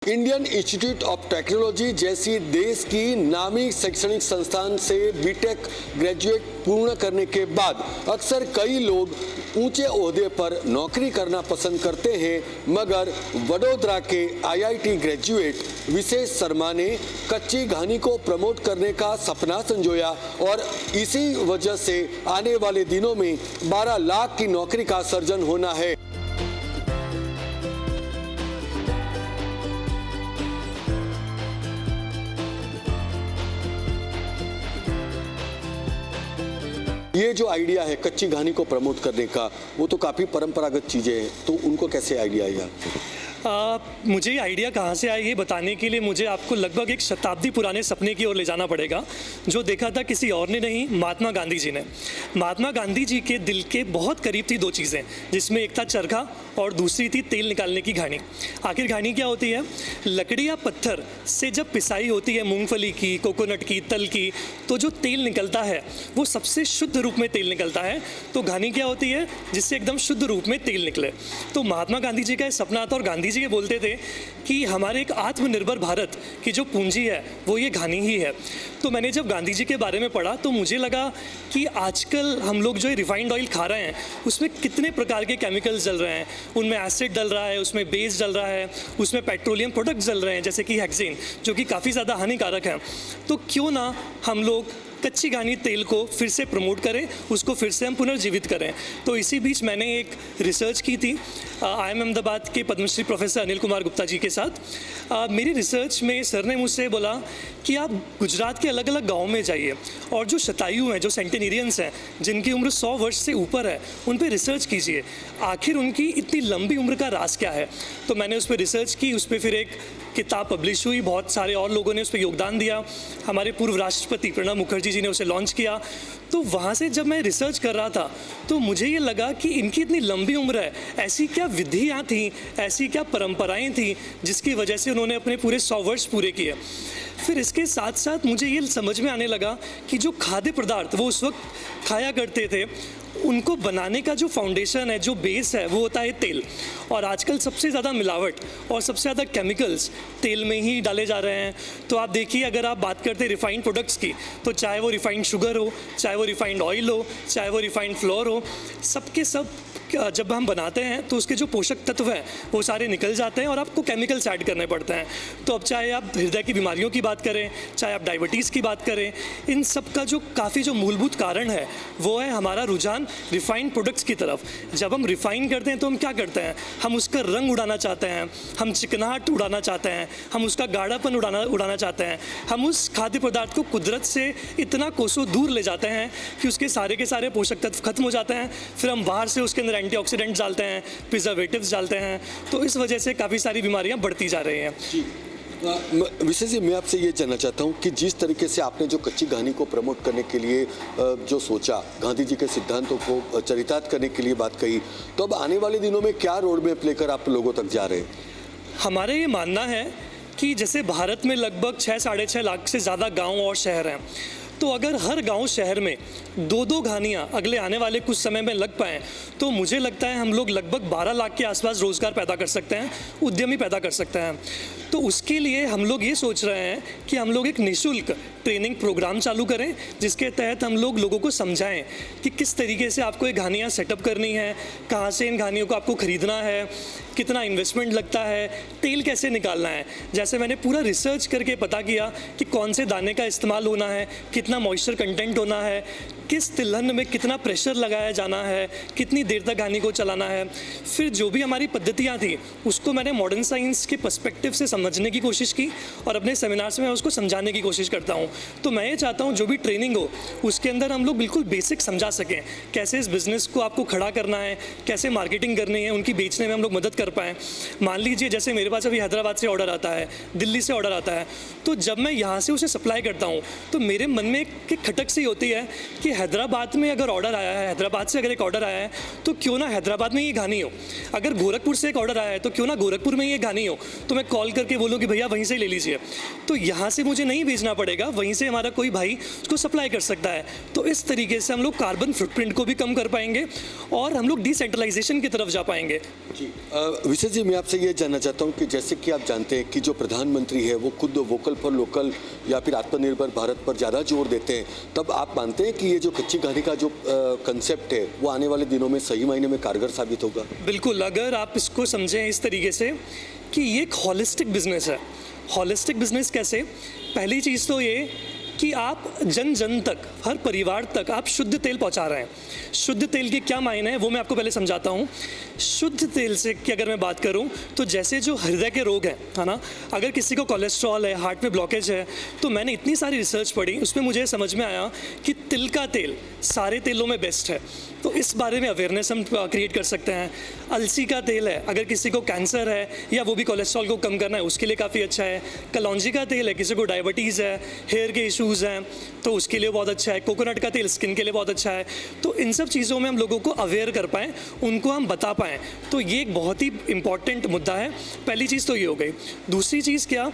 Indian institute of technology जैसी देश की नामी शैक्षणिक संस्थान से बीटेक ग्रेजुएट पूर्ण करने के बाद अक्सर कई लोग ऊंचे ओहदे पर नौकरी करना पसंद करते हैं, मगर वडोदरा के आईआईटी ग्रेजुएट विशेष शर्मा ने कच्ची घानी को प्रमोट करने का सपना संजोया और इसी वजह से आने वाले दिनों में 12 लाख की नौकरी का सर्जन होना है। ये जो आइडिया है कच्ची घानी को प्रमोट करने का, वो तो काफ़ी परंपरागत चीज़ें हैं, तो उनको कैसे आइडिया आया? मुझे ये आइडिया कहाँ से आया ये बताने के लिए मुझे आपको लगभग एक शताब्दी पुराने सपने की ओर ले जाना पड़ेगा, जो देखा था किसी और ने नहीं, महात्मा गांधी जी ने। महात्मा गांधी जी के दिल के बहुत करीब थी दो चीज़ें, जिसमें एक था चरखा और दूसरी थी तेल निकालने की घानी। आखिर घानी क्या होती है? लकड़ी या पत्थर से जब पिसाई होती है मूंगफली की, कोकोनट की, तल की, तो जो तेल निकलता है वो सबसे शुद्ध रूप में तेल निकलता है। तो घानी क्या होती है? जिससे एकदम शुद्ध रूप में तेल निकले। तो महात्मा गांधी जी का ये सपना था और गांधी जी ये बोलते थे कि हमारे एक आत्मनिर्भर भारत की जो पूंजी है वो ये घानी ही है। तो मैंने जब गांधी जी के बारे में पढ़ा तो मुझे लगा कि आजकल हम लोग जो रिफाइंड ऑयल खा रहे हैं उसमें कितने प्रकार के केमिकल्स डल रहे हैं, उनमें एसिड डल रहा है, उसमें बेस डल रहा है, उसमें पेट्रोलियम प्रोडक्ट्स डल रहे हैं जैसे कि हेक्सेन, जो कि काफ़ी ज़्यादा हानिकारक है। तो क्यों ना हम लोग कच्ची घानी तेल को फिर से प्रमोट करें, उसको फिर से हम पुनर्जीवित करें। तो इसी बीच मैंने एक रिसर्च की थी IIM अहमदाबाद के पद्मश्री प्रोफेसर अनिल कुमार गुप्ता जी के साथ। मेरी रिसर्च में सर ने मुझसे बोला कि आप गुजरात के अलग अलग गाँव में जाइए और जो शतायु हैं, जो सेंटेनेरियंस हैं, जिनकी उम्र 100 वर्ष से ऊपर है, उन पर रिसर्च कीजिए, आखिर उनकी इतनी लंबी उम्र का राज क्या है। तो मैंने उस पर रिसर्च की, उस पर फिर एक किताब पब्लिश हुई, बहुत सारे और लोगों ने उस पर योगदान दिया। हमारे पूर्व राष्ट्रपति प्रणब मुखर्जी जी ने उसे लॉन्च किया। तो वहाँ से जब मैं रिसर्च कर रहा था तो मुझे ये लगा कि इनकी इतनी लंबी उम्र है, ऐसी क्या विधियाँ थीं, ऐसी क्या परंपराएं थीं जिसकी वजह से उन्होंने अपने पूरे 100 वर्ष पूरे किए। फिर इसके साथ साथ मुझे ये समझ में आने लगा कि जो खाद्य पदार्थ वो उस वक्त खाया करते थे, उनको बनाने का जो फाउंडेशन है, जो बेस है, वो होता है तेल। और आजकल सबसे ज़्यादा मिलावट और सबसे ज़्यादा केमिकल्स तेल में ही डाले जा रहे हैं। तो आप देखिए, अगर आप बात करते हैं रिफाइंड प्रोडक्ट्स की, तो चाहे वो रिफाइंड शुगर हो, चाहे वो रिफाइंड ऑयल हो, चाहे वो रिफाइंड फ्लोर हो, सबके सब जब हम बनाते हैं तो उसके जो पोषक तत्व हैं वो सारे निकल जाते हैं और आपको केमिकल्स ऐड करने पड़ते हैं। तो अब चाहे आप हृदय की बीमारियों की बात करें, चाहे आप डायबिटीज़ की बात करें, इन सब का जो काफ़ी जो मूलभूत कारण है वो है हमारा रुझान रिफाइंड प्रोडक्ट्स की तरफ। जब हम रिफाइन करते हैं तो हम क्या करते हैं? हम उसका रंग उड़ाना चाहते हैं, हम चिकनाहट उड़ाना चाहते हैं, हम उसका गाढ़ापन उड़ाना चाहते हैं, हम उस खाद्य पदार्थ को कुदरत से इतना कोसों दूर ले जाते हैं कि उसके सारे के सारे पोषक तत्व खत्म हो जाते हैं। फिर हम बाहर से उसके अंदर एंटीऑक्सीडेंट्स डालते हैं, प्रिजर्वेटिव्स डालते हैं, तो इस वजह से काफ़ी सारी बीमारियां बढ़ती जा रही हैं। विशेष जी, मैं आपसे ये जानना चाहता हूँ कि जिस तरीके से आपने जो कच्ची घानी को प्रमोट करने के लिए जो सोचा, गांधी जी के सिद्धांतों को चरितार्थ करने के लिए बात कही, तो अब आने वाले दिनों में क्या रोड मैप लेकर आप लोगों तक जा रहे हैं? हमारे ये मानना है कि जैसे भारत में लगभग 6-6.5 लाख से ज़्यादा गाँव और शहर हैं, तो अगर हर गांव शहर में 2-2 घानियाँ अगले आने वाले कुछ समय में लग पाएँ तो मुझे लगता है हम लोग लगभग 12 लाख के आसपास रोज़गार पैदा कर सकते हैं, उद्यमी पैदा कर सकते हैं। तो उसके लिए हम लोग ये सोच रहे हैं कि हम लोग एक निःशुल्क ट्रेनिंग प्रोग्राम चालू करें, जिसके तहत हम लोगों को समझाएं कि किस तरीके से आपको ये घानियाँ सेटअप करनी है, कहाँ से इन घानियों को आपको ख़रीदना है, कितना इन्वेस्टमेंट लगता है, तेल कैसे निकालना है। जैसे मैंने पूरा रिसर्च करके पता किया कि कौन से दाने का इस्तेमाल होना है, कितना मॉइस्चर कंटेंट होना है, किस तिलहन में कितना प्रेशर लगाया जाना है, कितनी देर तक घानी को चलाना है। फिर जो भी हमारी पद्धतियाँ थी उसको मैंने मॉडर्न साइंस के पर्सपेक्टिव से समझने की कोशिश की और अपने सेमिनार्स में उसको समझाने की कोशिश करता हूँ। तो मैं ये चाहता हूँ जो भी ट्रेनिंग हो उसके अंदर हम लोग बिल्कुल बेसिक समझा सकें, कैसे इस बिज़नेस को आपको खड़ा करना है, कैसे मार्केटिंग करनी है, उनकी बेचने में हम लोग मदद कर पाएँ। मान लीजिए जैसे मेरे पास अभी हैदराबाद से ऑर्डर आता है, दिल्ली से ऑर्डर आता है, तो जब मैं यहाँ से उसे सप्लाई करता हूँ तो मेरे मन में एक खटक सी होती है कि हैदराबाद में अगर ऑर्डर आया है, हैदराबाद से अगर एक ऑर्डर आया है तो क्यों ना हैदराबाद में ये घानी हो। अगर गोरखपुर से एक ऑर्डर आया है तो क्यों ना गोरखपुर में ये घानी हो। तो मैं कॉल करके बोलूँ कि भैया वहीं से ले लीजिए, तो यहाँ से मुझे नहीं भेजना पड़ेगा, वहीं से हमारा कोई भाई उसको सप्लाई कर सकता है। तो इस तरीके से हम लोग कार्बन फुटप्रिंट को भी कम कर पाएंगे और हम लोग डिसेंट्रलाइजेशन की तरफ जा पाएंगे। जी, विशेष जी, मैं आपसे ये जानना चाहता हूँ कि जैसे कि आप जानते हैं कि जो प्रधानमंत्री है वो खुद वोकल फॉर लोकल या फिर आत्मनिर्भर भारत पर ज़्यादा जोर देते हैं, तब आप मानते हैं कि ये जो कच्ची घानी का जो कंसेप्ट है वो आने वाले दिनों में सही मायने में कारगर साबित होगा? बिल्कुल, अगर आप इसको समझें इस तरीके से कि ये एक हॉलिस्टिक बिजनेस है। हॉलिस्टिक बिजनेस कैसे? पहली चीज़ तो ये कि आप जन जन तक, हर परिवार तक आप शुद्ध तेल पहुंचा रहे हैं। शुद्ध तेल के क्या मायने हैं वो मैं आपको पहले समझाता हूँ। शुद्ध तेल से की अगर मैं बात करूँ तो जैसे जो हृदय के रोग हैं, है ना, अगर किसी को कोलेस्ट्रॉल है, हार्ट में ब्लॉकेज है, तो मैंने इतनी सारी रिसर्च पढ़ी, उसमें मुझे समझ में आया कि तिल का तेल सारे तेलों में बेस्ट है। तो इस बारे में अवेयरनेस हम क्रिएट कर सकते हैं। अलसी का तेल है, अगर किसी को कैंसर है या वो भी कोलेस्ट्रॉल को कम करना है उसके लिए काफ़ी अच्छा है। कलौंजी का तेल है, किसी को डायबिटीज़ है, हेयर के इश्यूज़ हैं तो उसके लिए बहुत अच्छा है। कोकोनट का तेल स्किन के लिए बहुत अच्छा है। तो इन सब चीज़ों में हम लोगों को अवेयर कर पाएँ, उनको हम बता पाएँ, तो ये एक बहुत ही इंपॉर्टेंट मुद्दा है। पहली चीज़ तो ये हो गई। दूसरी चीज़ क्या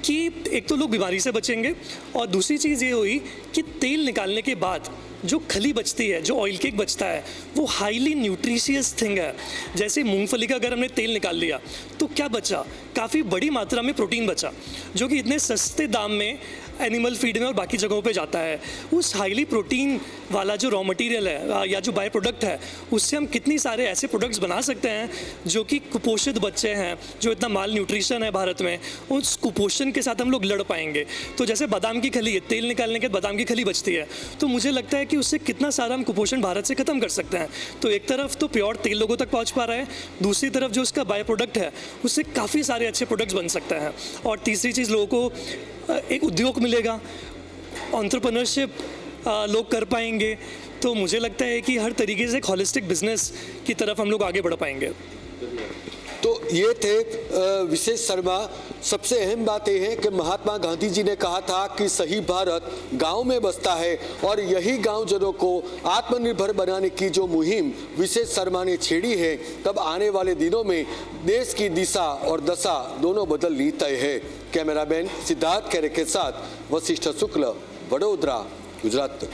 कि एक तो लोग बीमारी से बचेंगे और दूसरी चीज़ ये हुई कि तेल निकालने के बाद जो खली बचती है, जो ऑयल केक बचता है, वो हाईली न्यूट्रिशियस थिंग है। जैसे मूंगफली का अगर हमने तेल निकाल लिया तो क्या बचा? काफ़ी बड़ी मात्रा में प्रोटीन बचा, जो कि इतने सस्ते दाम में एनिमल फीड में और बाकी जगहों पे जाता है। उस हाईली प्रोटीन वाला जो रॉ मटेरियल है या जो बाय प्रोडक्ट है, उससे हम कितनी सारे ऐसे प्रोडक्ट्स बना सकते हैं जो कि कुपोषित बच्चे हैं, जो इतना माल न्यूट्रिशन है भारत में, उस कुपोषण के साथ हम लोग लड़ पाएंगे। तो जैसे बादाम की खली है, तेल निकालने के बाद बादाम की खली बचती है, तो मुझे लगता है कि उससे कितना सारा हम कुपोषण भारत से ख़त्म कर सकते हैं। तो एक तरफ तो प्योर तेल लोगों तक पहुँच पा रहा है, दूसरी तरफ जो उसका बाय प्रोडक्ट है उससे काफ़ी सारे अच्छे प्रोडक्ट्स बन सकते हैं, और तीसरी चीज़ लोगों को एक उद्योग मिलेगा, एंटरप्रेन्योरशिप लोग कर पाएंगे। तो मुझे लगता है कि हर तरीके से एक हॉलिस्टिक बिजनेस की तरफ हम लोग आगे बढ़ पाएंगे। तो ये थे विशेष शर्मा। सबसे अहम बात यह है कि महात्मा गांधी जी ने कहा था कि सही भारत गांव में बसता है, और यही गांवजनों को आत्मनिर्भर बनाने की जो मुहिम विशेष शर्मा ने छेड़ी है, तब आने वाले दिनों में देश की दिशा और दशा दोनों बदलनी तय है। कैमरामैन सिद्धार्थ खैरे के साथ वशिष्ठ शुक्ल, वडोदरा, गुजरात।